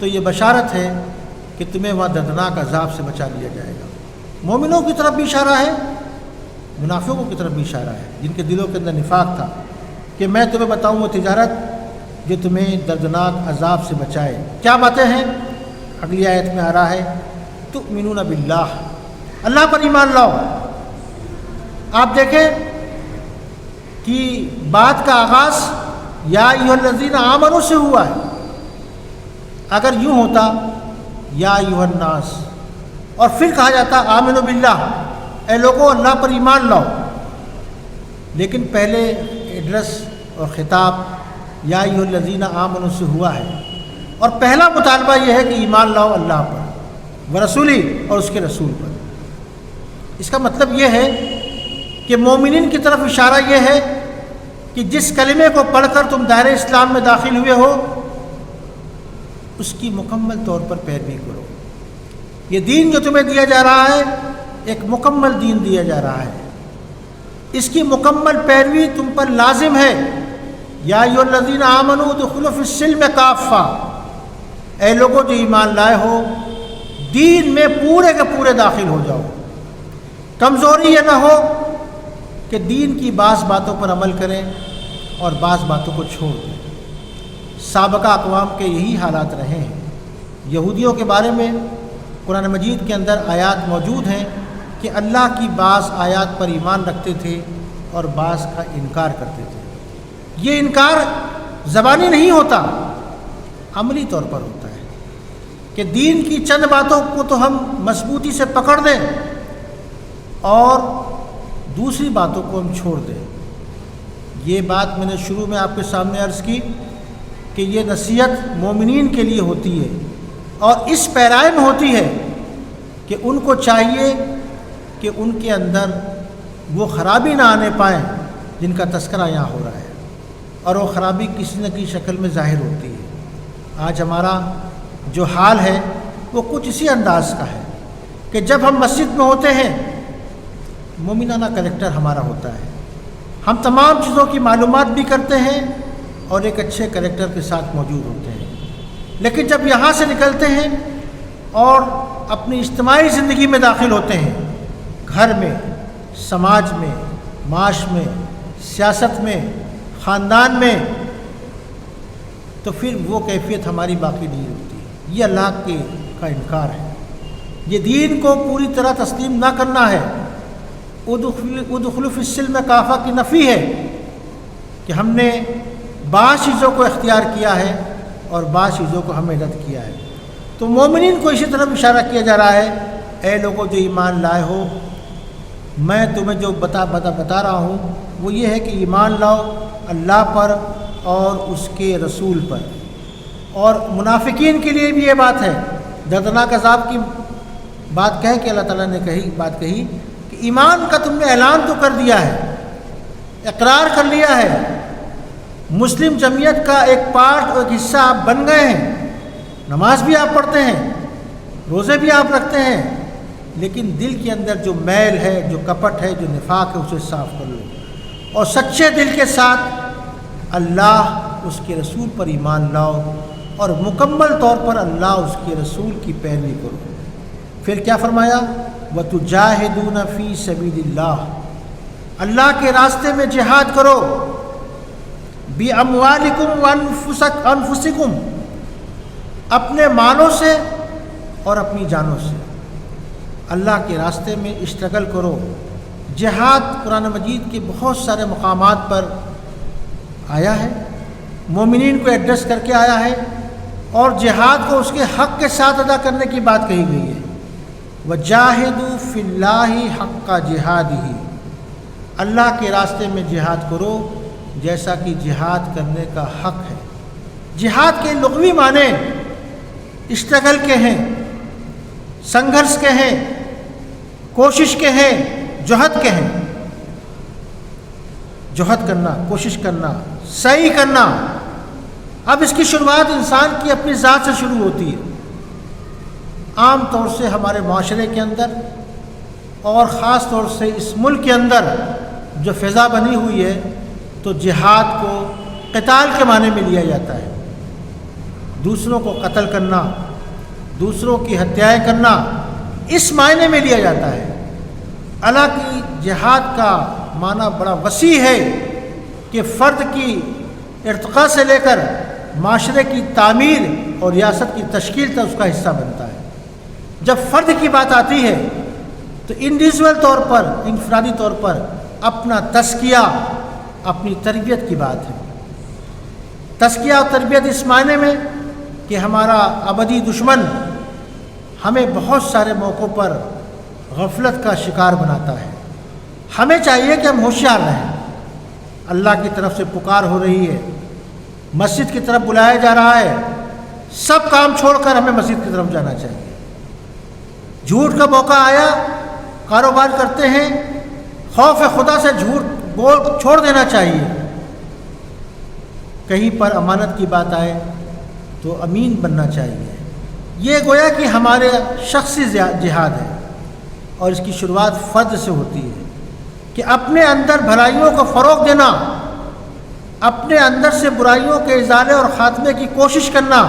تو یہ بشارت ہے کہ تمہیں وہاں دردناک عذاب سے بچا لیا جائے گا۔ مومنوں کی طرف بھی اشارہ ہے، منافقوں کی طرف بھی اشارہ ہے جن کے دلوں کے اندر نفاق تھا کہ میں تمہیں بتاؤں وہ تجارت جو تمہیں دردناک عذاب سے بچائے۔ کیا باتیں ہیں؟ اگلی آیت میں آ رہا ہے تؤمنون باللہ، اللہ پر ایمان لاؤ۔ آپ دیکھیں کہ بات کا آغاز یا ایھا الذین آمنوا سے ہوا ہے۔ اگر یوں ہوتا یا ایھا الناس اور پھر کہا جاتا آمنوا باللہ، اے لوگوں اللہ پر ایمان لاؤ، لیکن پہلے ایڈریس اور خطاب یا ایھا الذین آمنوا سے ہوا ہے، اور پہلا مطالبہ یہ ہے کہ ایمان لاؤ اللہ پر ورسولی اور اس کے رسول پر۔ اس کا مطلب یہ ہے کہ مومنین کی طرف اشارہ یہ ہے کہ جس کلمے کو پڑھ کر تم دائرہ اسلام میں داخل ہوئے ہو اس کی مکمل طور پر پیروی کرو۔ یہ دین جو تمہیں دیا جا رہا ہے ایک مکمل دین دیا جا رہا ہے، اس کی مکمل پیروی تم پر لازم ہے۔ یا ایھا الذین آمنوا ادخلوا فی السلم کافہ، اے لوگوں جو ایمان لائے ہو دین میں پورے کے پورے داخل ہو جاؤ۔ کمزوری یہ نہ ہو کہ دین کی بعض باتوں پر عمل کریں اور بعض باتوں کو چھوڑ دیں۔ سابقہ اقوام کے یہی حالات رہے ہیں۔ یہودیوں کے بارے میں قرآن مجید کے اندر آیات موجود ہیں کہ اللہ کی بعض آیات پر ایمان رکھتے تھے اور بعض کا انکار کرتے تھے۔ یہ انکار زبانی نہیں ہوتا، عملی طور پر ہوتا ہے کہ دین کی چند باتوں کو تو ہم مضبوطی سے پکڑ دیں اور دوسری باتوں کو ہم چھوڑ دیں۔ یہ بات میں نے شروع میں آپ کے سامنے عرض کی کہ یہ نصیحت مومنین کے لیے ہوتی ہے اور اس پیرائے میں ہوتی ہے کہ ان کو چاہیے کہ ان کے اندر وہ خرابی نہ آنے پائیں جن کا تذکرہ یہاں ہو رہا ہے، اور وہ خرابی کسی نہ کسی شکل میں ظاہر ہوتی ہے۔ آج ہمارا جو حال ہے وہ کچھ اسی انداز کا ہے کہ جب ہم مسجد میں ہوتے ہیں مومنانہ کریکٹر ہمارا ہوتا ہے، ہم تمام چیزوں کی معلومات بھی کرتے ہیں اور ایک اچھے کریکٹر کے ساتھ موجود ہوتے ہیں، لیکن جب یہاں سے نکلتے ہیں اور اپنی اجتماعی زندگی میں داخل ہوتے ہیں، گھر میں، سماج میں، معاش میں، سیاست میں، خاندان میں، تو پھر وہ کیفیت ہماری باقی نہیں ہوتی۔ یہ اللہ کا انکار ہے، یہ دین کو پوری طرح تسلیم نہ کرنا ہے۔ ادخلوا فی السلم کافہ کی نفی ہے کہ ہم نے بعض چیزوں کو اختیار کیا ہے اور بعض چیزوں کو ہمیں رد کیا ہے۔ تو مومنین کو اسی طرف اشارہ کیا جا رہا ہے، اے لوگوں جو ایمان لائے ہو، میں تمہیں جو بتا رہا ہوں وہ یہ ہے کہ ایمان لاؤ اللہ پر اور اس کے رسول پر۔ اور منافقین کے لیے بھی یہ بات ہے، دردناک عذاب کی بات کہہ کہ اللہ تعالیٰ نے بات کہی کہ ایمان کا تم نے اعلان تو کر دیا ہے اقرار کر لیا ہے، مسلم جمعیت کا ایک پارٹ اور ایک حصہ آپ بن گئے ہیں، نماز بھی آپ پڑھتے ہیں، روزے بھی آپ رکھتے ہیں، لیکن دل کے اندر جو میل ہے، جو کپٹ ہے، جو نفاق ہے، اسے صاف کر لو اور سچے دل کے ساتھ اللہ اس کے رسول پر ایمان لاؤ اور مکمل طور پر اللہ اس کے رسول کی پیروی کرو۔ پھر کیا فرمایا؟ وَتُجَاهِدُونَ فِي سَبِيلِ اللَّهِ، اللہ کے راستے میں جہاد کرو، بِأَمْوَالِكُمْ وَأَنفُسِكُمْ، اپنے مالوں سے اور اپنی جانوں سے اللہ کے راستے میں اشتغل کرو۔ جہاد قرآن مجید کے بہت سارے مقامات پر آیا ہے، مومنین کو ایڈریس کر کے آیا ہے، اور جہاد کو اس کے حق کے ساتھ ادا کرنے کی بات کہی گئی ہے۔ وَجَاهِدُوا فِي اللَّهِ حَقَّ جِهَادِهِ، اللہ کے راستے میں جہاد کرو جیسا کہ جہاد کرنے کا حق ہے۔ جہاد کے لغوی معنی اشتغل کے ہیں، سنگھرش کے ہیں، کوشش کے ہیں، جہد کے ہیں۔ جہد کرنا، کوشش کرنا، سعی کرنا۔ اب اس کی شروعات انسان کی اپنی ذات سے شروع ہوتی ہے۔ عام طور سے ہمارے معاشرے کے اندر اور خاص طور سے اس ملک کے اندر جو فضا بنی ہوئی ہے، تو جہاد کو قتال کے معنی میں لیا جاتا ہے، دوسروں کو قتل کرنا، دوسروں کی ہتیائیں کرنا، اس معنی میں لیا جاتا ہے۔ حالانکہ جہاد کا معنی بڑا وسیع ہے کہ فرد کی ارتقاء سے لے کر معاشرے کی تعمیر اور ریاست کی تشکیل تک اس کا حصہ بنتا ہے۔ جب فرد کی بات آتی ہے تو انڈیویژول طور پر، انفرادی طور پر اپنا تزکیہ، اپنی تربیت کی بات ہے۔ تزکیہ اور تربیت اس معنی میں کہ ہمارا ابدی دشمن ہمیں بہت سارے موقعوں پر غفلت کا شکار بناتا ہے۔ ہمیں چاہیے کہ ہم ہوشیار رہیں۔ اللہ کی طرف سے پکار ہو رہی ہے، مسجد کی طرف بلایا جا رہا ہے، سب کام چھوڑ کر ہمیں مسجد کی طرف جانا چاہیے۔ جھوٹ کا موقع آیا، کاروبار کرتے ہیں، خوف خدا سے جھوٹ بول چھوڑ دینا چاہیے۔ کہیں پر امانت کی بات آئے تو امین بننا چاہیے۔ یہ گویا کہ ہمارے شخصی جہاد ہے، اور اس کی شروعات فرد سے ہوتی ہے کہ اپنے اندر بھلائیوں کو فروغ دینا، اپنے اندر سے برائیوں کے ازالے اور خاتمے کی کوشش کرنا،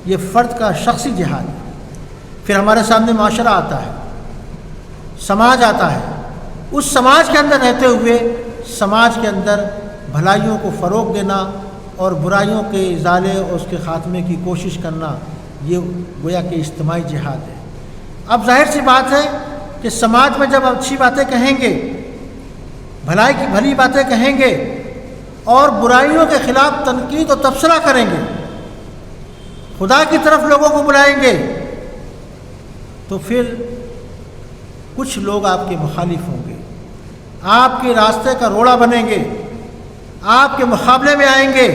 یہ فرد کا شخصی جہاد ہے۔ پھر ہمارے سامنے معاشرہ آتا ہے، سماج آتا ہے، اس سماج کے اندر رہتے ہوئے سماج کے اندر بھلائیوں کو فروغ دینا اور برائیوں کے ازالے اور اس کے خاتمے کی کوشش کرنا، یہ گویا کہ اجتماعی جہاد ہے۔ اب ظاہر سی بات ہے کہ سماج میں جب اچھی باتیں کہیں گے، بھلائی کی بھلی باتیں کہیں گے اور برائیوں کے خلاف تنقید و تبصرہ کریں گے، خدا کی طرف لوگوں کو بلائیں گے، تو پھر کچھ لوگ آپ کے مخالف ہوں گے، آپ کے راستے کا روڑا بنیں گے، آپ کے مقابلے میں آئیں گے،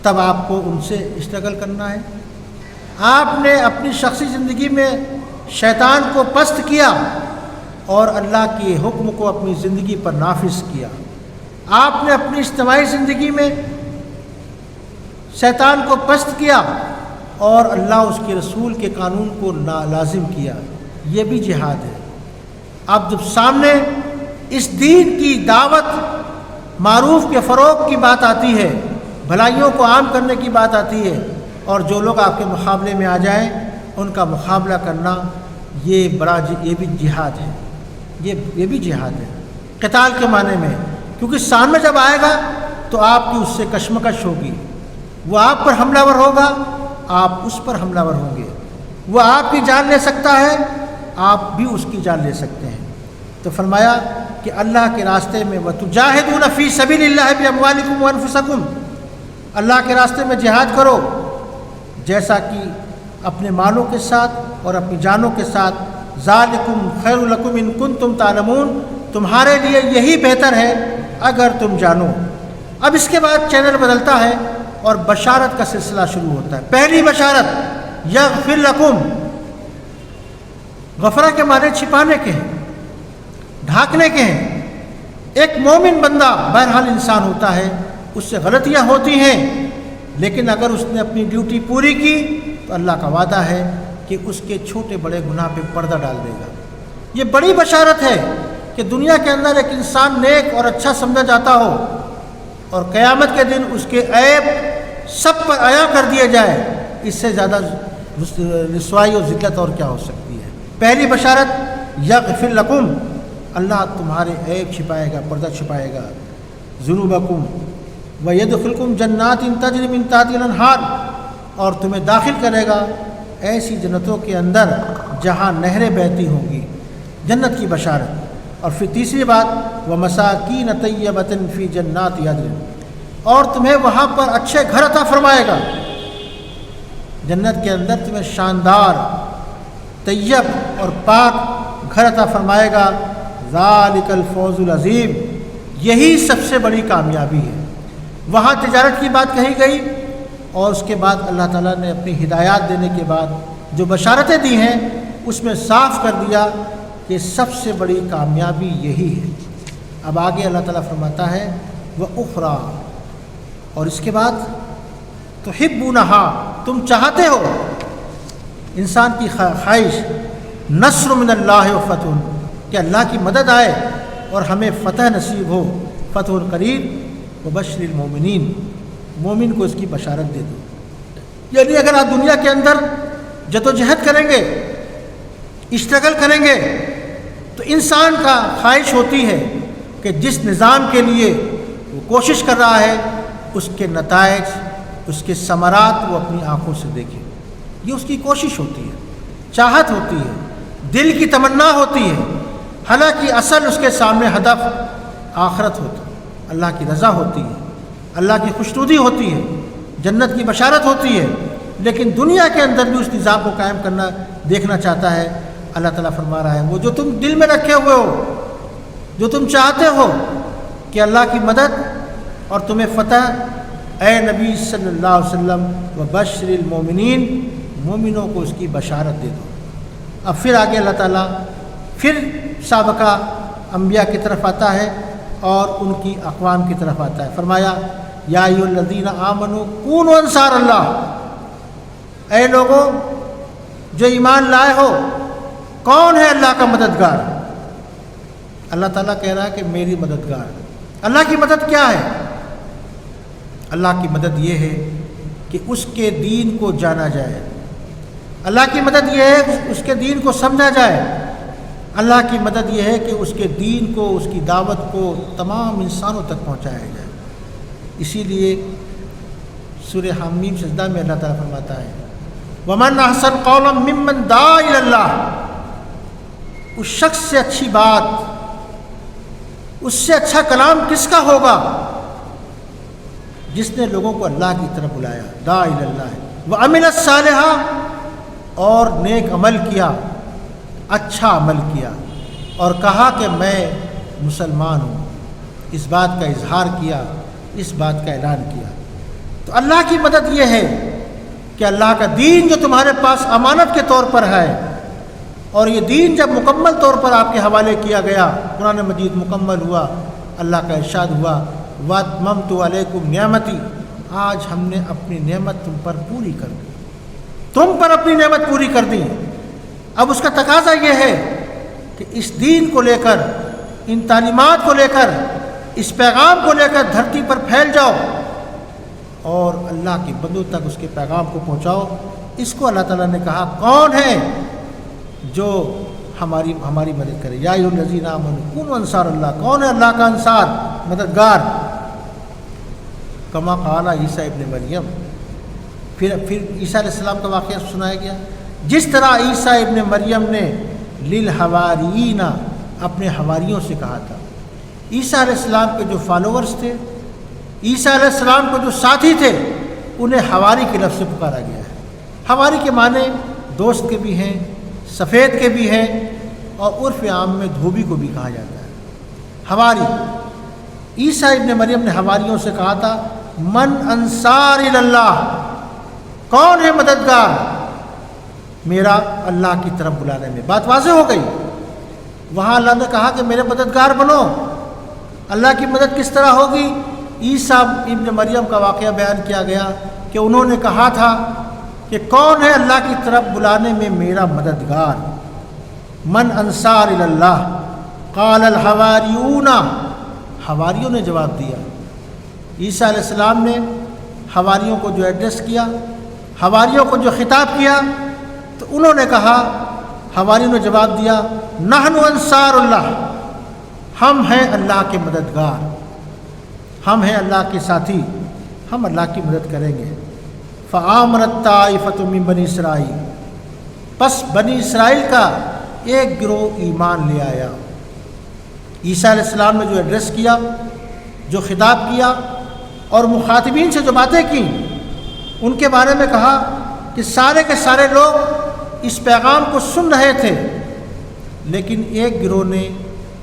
تب آپ کو ان سے اسٹرگل کرنا ہے۔ آپ نے اپنی شخصی زندگی میں شیطان کو پست کیا اور اللہ کے حکم کو اپنی زندگی پر نافذ کیا۔ آپ نے اپنی اجتماعی زندگی میں شیطان کو پست کیا اور اللہ اس کے رسول کے قانون کو لازم کیا، یہ بھی جہاد ہے۔ اب جب سامنے اس دین کی دعوت، معروف کے فروغ کی بات آتی ہے، بھلائیوں کو عام کرنے کی بات آتی ہے، اور جو لوگ آپ کے مقابلے میں آ جائیں ان کا مقابلہ کرنا، یہ بھی جہاد ہے، یہ بھی جہاد ہے قتال کے معنی میں، کیونکہ سامنے جب آئے گا تو آپ کی اس سے کشمکش ہوگی، وہ آپ پر حملہ ور ہوگا، آپ اس پر حملہ ور ہوں گے، وہ آپ کی جان لے سکتا ہے، آپ بھی اس کی جان لے سکتے ہیں۔ تو فرمایا کہ اللہ کے راستے میں وَتُجَاهِدُونَ فِي سَبِيلِ اللَّهِ بِأَمْوَالِكُمْ وَأَنفُسَكُمْ، اللہ کے راستے میں جہاد کرو جیسا کہ اپنے مالوں کے ساتھ اور اپنی جانوں کے ساتھ، ذَلِكُمْ خَيْرٌ لَكُمْ إِن كُنتُمْ تَعْلَمُونَ، تمہارے لیے یہی بہتر ہے اگر تم جانو۔ اب اس کے بعد چینل بدلتا ہے اور بشارت کا سلسلہ شروع ہوتا ہے۔ پہلی بشارت یغفر لکم، غفرہ کے معنی چھپانے کے ہیں، ڈھانکنے کے ہیں، ایک مومن بندہ بہرحال انسان ہوتا ہے، اس سے غلطیاں ہوتی ہیں، لیکن اگر اس نے اپنی ڈیوٹی پوری کی تو اللہ کا وعدہ ہے کہ اس کے چھوٹے بڑے گناہ پہ پردہ ڈال دے گا۔ یہ بڑی بشارت ہے کہ دنیا کے اندر ایک انسان نیک اور اچھا سمجھا جاتا ہو اور قیامت کے دن اس کے عیب سب پر عیاں کر دیے جائے، اس سے زیادہ رسوائی اور ذلت اور کیا ہو سکتی ہے۔ پہلی بشارت یغفر لکم، اللہ تمہارے عیب چھپائے گا، پردہ چھپائے گا، ذنوبکم ویدخلکم جنات تجری من تحتها الانہار، اور تمہیں داخل کرے گا ایسی جنتوں کے اندر جہاں نہریں بہتی ہوں گی، جنت کی بشارت۔ اور پھر تیسری بات ومساکین طیبۃ فی جنات عدن، اور تمہیں وہاں پر اچھے گھر عطا فرمائے گا، جنت کے اندر تمہیں شاندار طیب اور پاک گھر عطا فرمائے گا۔ ذالک الفوز العظیم، یہی سب سے بڑی کامیابی ہے۔ وہاں تجارت کی بات کہی گئی، اور اس کے بعد اللہ تعالیٰ نے اپنی ہدایات دینے کے بعد جو بشارتیں دی ہیں اس میں صاف کر دیا کہ سب سے بڑی کامیابی یہی ہے۔ اب آگے اللہ تعالیٰ فرماتا ہے وَأُخْرَى، اور اس کے بعد تُحِبُّونَهَا، تم چاہتے ہو، انسان کی خواہش، نصر من اللہ وفتح، کہ اللہ کی مدد آئے اور ہمیں فتح نصیب ہو، فتح قریب، وبشر المومنین، مومن کو اس کی بشارت دے دو۔ یعنی اگر آپ دنیا کے اندر جدوجہد کریں گے، اسٹرگل کریں گے، تو انسان کا خواہش ہوتی ہے کہ جس نظام کے لیے وہ کوشش کر رہا ہے اس کے نتائج، اس کے ثمرات وہ اپنی آنکھوں سے دیکھے۔ یہ اس کی کوشش ہوتی ہے، چاہت ہوتی ہے، دل کی تمنا ہوتی ہے، حالانکہ اصل اس کے سامنے ہدف آخرت ہوتا ہے، اللہ کی رضا ہوتی ہے، اللہ کی خوشنودی ہوتی ہے، جنت کی بشارت ہوتی ہے، لیکن دنیا کے اندر بھی اس نظام کو قائم کرنا دیکھنا چاہتا ہے۔ اللہ تعالیٰ فرما رہا ہے وہ جو تم دل میں رکھے ہوئے ہو، جو تم چاہتے ہو کہ اللہ کی مدد اور تمہیں فتح، اے نبی صلی اللہ علیہ وسلم وبشر المومنین، مومنوں کو اس کی بشارت دے دو۔ اب پھر آگے اللہ تعالیٰ پھر سابقہ انبیاء کی طرف آتا ہے اور ان کی اقوام کی طرف آتا ہے۔ فرمایا یا ایھا الذین آمنوا کونوا انصار اللہ، اے لوگوں جو ایمان لائے ہو، کون ہے اللہ کا مددگار؟ اللہ تعالیٰ کہہ رہا ہے کہ میری مددگار۔ اللہ کی مدد کیا ہے؟ اللہ کی مدد یہ ہے کہ اس کے دین کو جانا جائے، اللہ کی مدد یہ ہے اس کے دین کو سمجھا جائے، اللہ کی مدد یہ ہے کہ اس کے دین کو، اس کی دعوت کو تمام انسانوں تک پہنچایا جائے۔ اسی لیے سورہ حمیم سجدہ میں اللہ تعالیٰ فرماتا ہے وَمَنْ أَحْسَنُ قَوْلًا مِّمَّنْ دَعَا إِلَى اللَّهِ، اس شخص سے اچھی بات، اس سے اچھا کلام کس کا ہوگا جس نے لوگوں کو اللہ کی طرف بلایا، دَعَا إِلَى اللَّهِ وَعَمِلَ الصَّالِحَاتِ، اور نیک عمل کیا، اچھا عمل کیا، اور کہا کہ میں مسلمان ہوں، اس بات کا اظہار کیا، اس بات کا اعلان کیا۔ تو اللہ کی مدد یہ ہے کہ اللہ کا دین جو تمہارے پاس امانت کے طور پر ہے، اور یہ دین جب مکمل طور پر آپ کے حوالے کیا گیا، قرآن مجید مکمل ہوا، اللہ کا ارشاد ہوا وَأَتْمَمْتُ عَلَيْكُمْ نِعْمَتِي، آج ہم نے اپنی نعمت تم پر پوری کر دی، تم پر اپنی نعمت پوری کر دی۔ اب اس کا تقاضا یہ ہے کہ اس دین کو لے کر، ان تعلیمات کو لے کر، اس پیغام کو لے کر دھرتی پر پھیل جاؤ اور اللہ کے بندوں تک اس کے پیغام کو پہنچاؤ۔ اس کو اللہ تعالیٰ نے کہا کون ہے جو ہماری مدد کرے، یا ایھا الذین آمنوا کونوا انصار اللہ، کون ہے اللہ کا انصار، مددگار؟ کما قال عیسیٰ ابن مریم، پھر عیسیٰ علیہ السلام کا واقعہ سنایا گیا، جس طرح عیسیٰ ابن مریم نے للحواریین، اپنے حواریوں سے کہا تھا۔ عیسیٰ علیہ السلام کے جو فالوورز تھے، عیسیٰ علیہ السلام کے جو ساتھی تھے، انہیں حواری کے لفظ سے پکارا گیا ہے۔ حواری کے معنی دوست کے بھی ہیں، سفید کے بھی ہیں، اور عرف عام میں دھوبی کو بھی کہا جاتا ہے حواری۔ عیسیٰ ابن مریم نے حواریوں سے کہا تھا من انصار اللہ، کون ہے مددگار میرا اللہ کی طرف بلانے میں؟ بات واضح ہو گئی، وہاں اللہ نے کہا کہ میرے مددگار بنو، اللہ کی مدد کس طرح ہوگی؟ عیسیٰ ابن مریم کا واقعہ بیان کیا گیا کہ انہوں نے کہا تھا کہ کون ہے اللہ کی طرف بلانے میں میرا مددگار؟ من انصار اللہ؟ قال الحواریون، حواریوں نے جواب دیا۔ عیسیٰ علیہ السلام نے حواریوں کو جو ایڈریس کیا، حواریوں کو جو خطاب کیا، تو انہوں نے کہا، حواریوں نے جواب دیا، نحن انصار اللہ، ہم ہیں اللہ کے مددگار، ہم ہیں اللہ کے ساتھی، ہم اللہ کی مدد کریں گے۔ فآمنت طائفۃ من بنی اسرائیل، پس بنی اسرائیل کا ایک گروہ ایمان لے آیا۔ عیسیٰ علیہ السلام نے جو ایڈریس کیا، جو خطاب کیا اور مخاطبین سے جو باتیں کی، ان کے بارے میں کہا کہ سارے کے سارے لوگ اس پیغام کو سن رہے تھے، لیکن ایک گروہ نے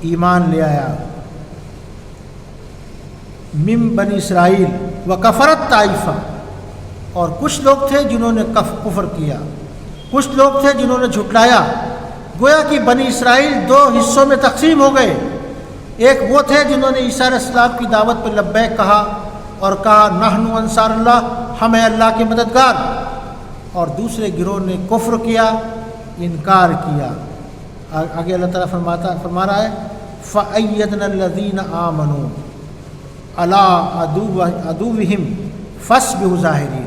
ایمان لے آیا، من بنی اسرائیل وکفرت طائفہ، اور کچھ لوگ تھے جنہوں نے کفر کیا، کچھ لوگ تھے جنہوں نے جھٹلایا۔ گویا کہ بنی اسرائیل دو حصوں میں تقسیم ہو گئے۔ ایک وہ تھے جنہوں نے عیسیٰ علیہ السلام کی دعوت پر لبیک کہا اور کہا نحن انصار اللہ، ہم ہیں اللہ کے مددگار، اور دوسرے گروہ نے کفر کیا، انکار کیا۔ آگے اللہ تعالیٰ فرما رہا ہے فَأَيَّدْنَا الَّذِينَ آمَنُوا عَلَىٰ عَدُوِّهِمْ فَاصْبِرُوا ظَاهِرِينَ،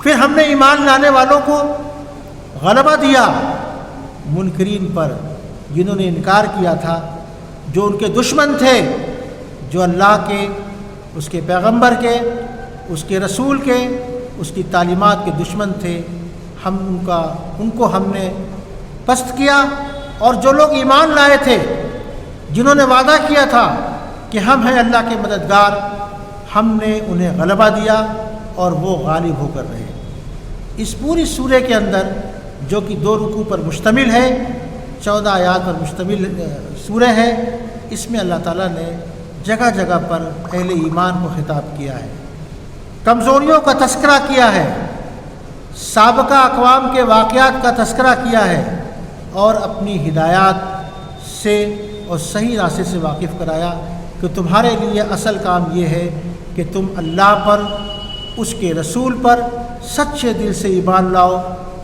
پھر ہم نے ایمان لانے والوں کو غلبہ دیا منکرین پر، جنہوں نے انکار کیا تھا، جو ان کے دشمن تھے، جو اللہ کے، اس کے پیغمبر کے، اس کے رسول کے، اس کی تعلیمات کے دشمن تھے، ہم ان کو ہم نے پست کیا۔ اور جو لوگ ایمان لائے تھے، جنہوں نے وعدہ کیا تھا کہ ہم ہیں اللہ کے مددگار، ہم نے انہیں غلبہ دیا اور وہ غالب ہو کر رہے۔ اس پوری سورہ کے اندر، جو کہ 2 رکوع پر مشتمل ہے، 14 آیات پر مشتمل سورہ ہے، اس میں اللہ تعالیٰ نے جگہ جگہ پر اہل ایمان کو خطاب کیا ہے، کمزوریوں کا تذکرہ کیا ہے، سابقہ اقوام کے واقعات کا تذکرہ کیا ہے، اور اپنی ہدایات سے اور صحیح راستے سے واقف کرایا کہ تمہارے لیے اصل کام یہ ہے کہ تم اللہ پر، اس کے رسول پر سچے دل سے ایمان لاؤ،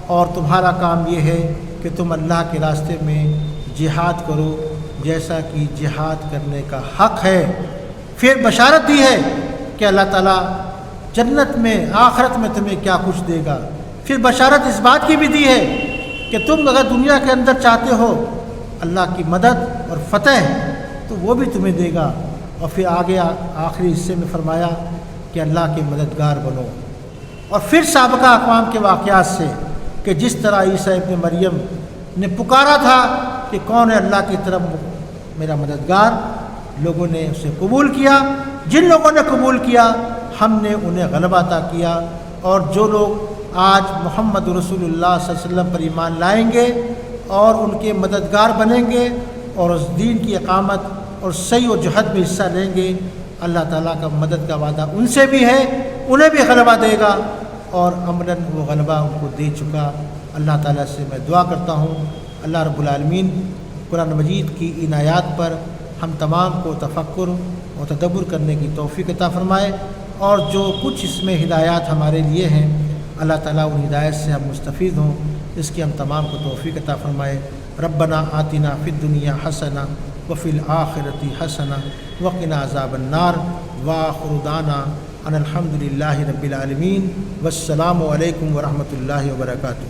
اور تمہارا کام یہ ہے کہ تم اللہ کے راستے میں جہاد کرو جیسا کہ جہاد کرنے کا حق ہے۔ پھر بشارت دی ہے کہ اللہ تعالیٰ جنت میں، آخرت میں تمہیں کیا کچھ دے گا۔ پھر بشارت اس بات کی بھی دی ہے کہ تم اگر دنیا کے اندر چاہتے ہو اللہ کی مدد اور فتح تو وہ بھی تمہیں دے گا۔ اور پھر آگے آخری حصے میں فرمایا کہ اللہ کے مددگار بنو۔ اور پھر سابقہ اقوام کے واقعات سے کہ جس طرح عیسیٰ ابن مریم نے پکارا تھا کہ کون ہے اللہ کی طرف میرا مددگار، لوگوں نے اسے قبول کیا۔ جن لوگوں نے قبول کیا ہم نے انہیں غلبہ عطا کیا، اور جو لوگ آج محمد رسول اللہ صلی اللہ علیہ وسلم پر ایمان لائیں گے اور ان کے مددگار بنیں گے اور اس دین کی اقامت اور صحیح و جہد میں حصہ لیں گے، اللہ تعالیٰ کا مدد کا وعدہ ان سے بھی ہے، انہیں بھی غلبہ دے گا، اور عملاً وہ غلبہ ان کو دے چکا۔ اللہ تعالیٰ سے میں دعا کرتا ہوں اللہ رب العالمین قرآن مجید کی ان آیات پر ہم تمام کو تفکر و تدبر کرنے کی توفیق عطا فرمائے، اور جو کچھ اس میں ہدایات ہمارے لیے ہیں اللہ تعالیٰ ان ہدایت سے ہم مستفید ہوں، اس کی ہم تمام کو توفیق عطا فرمائے۔ ربنا آتنا فی الدنیا حسنہ وفی الآخرۃ حسنہ وقنا عذاب النار، وآخر دعوانا ان الحمد للہ رب العالمین، والسلام علیکم ورحمۃ اللہ وبرکاتہ۔